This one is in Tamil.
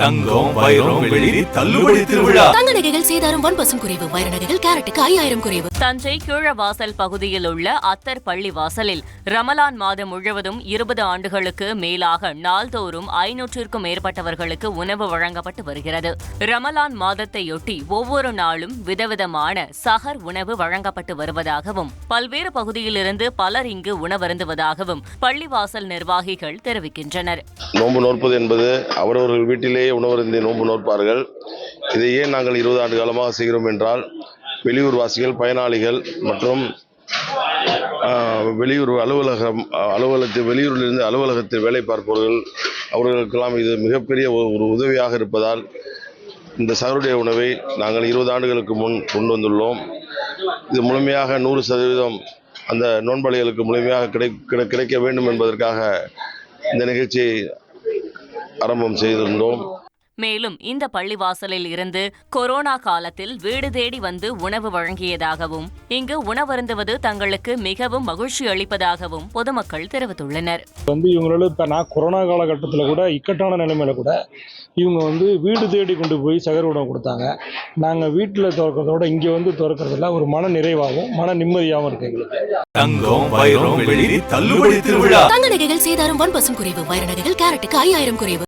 தங்கம் வைரம் வெள்ளி தள்ளுபடி திருவிழா. தங்க நகைகள் சேதாரம் 1% குறைவு. வைர நகைகள் கேரட்டுக்கு 5000 குறைவு. தஞ்சை கீழவாசல் பகுதியில் உள்ள அத்தர் பள்ளி வாசலில் ரமலான் மாதம் முழுவதும் 20 ஆண்டுகளுக்கு மேலாக நாள்தோறும் 500க்கும் மேற்பட்டவர்களுக்கு உணவு வழங்கப்பட்டு வருகிறது. ரமலான் மாதத்தையொட்டி ஒவ்வொரு நாளும் விதவிதமான சஹர் உணவு வழங்கப்பட்டு வருவதாகவும் பல்வேறு பகுதியிலிருந்து பலர் இங்கு உணவருந்துவதாகவும் பள்ளிவாசல் நிர்வாகிகள் தெரிவிக்கின்றனர். நோன்பு நோற்பது என்பது அவரவர்கள் வீட்டிலேயே உணவருந்தி நோன்பு நோற்பார்கள். இதை ஏன் நாங்கள் 20 ஆண்டு காலமாக செய்கிறோம் என்றால், வெளியூர் வாசிகள், பயனாளிகள் மற்றும் வெளியூர் வெளியூரிலிருந்து அலுவலகத்தில் வேலை பார்ப்பவர்கள் அவர்களுக்கெல்லாம் இது மிகப்பெரிய ஒரு உதவியாக இருப்பதால் இந்த சஹருடைய உணவை நாங்கள் 20 ஆண்டுகளுக்கு முன் கொண்டு வந்துள்ளோம். இது முழுமையாக 100% அந்த நோன்பாளிகளுக்கு முழுமையாக கிடைக்க வேண்டும் என்பதற்காக இந்த நிகழ்ச்சியை ஆரம்பம் செய்திருந்தோம். மேலும் இந்த பள்ளிவாசலில் இருந்து கொரோனா காலத்தில் வீடு தேடி வந்து உணவு வழங்கியதாகவும் இங்கு உணவருந்துவது தங்களுக்கு மிகவும் மகிழ்ச்சி அளிப்பதாகவும் பொதுமக்கள் தெரிவித்துள்ளனர். இவங்களோட இப்போ நான் கொரோனா காலகட்டத்தில் கூட இக்கட்டான நிலைமையில கூட இவங்க வீடு தேடி கொண்டு போய் சகர் உணவு கொடுத்தாங்க. நாங்கள் வீட்டில் திறக்கிறதோட இங்கே திறக்கிறதுல ஒரு மன நிறைவாகவும் மன நிம்மதியாகவும் இருக்கு எங்களுக்கு. தங்கம் வைரம் வெள்ளி தள்ளுபடி திருவிழா. தங்க நகைகள் சேதாரம் 1% குறைவு. வைர நகைகள் கேரட்டுக்கு 5000 குறைவு.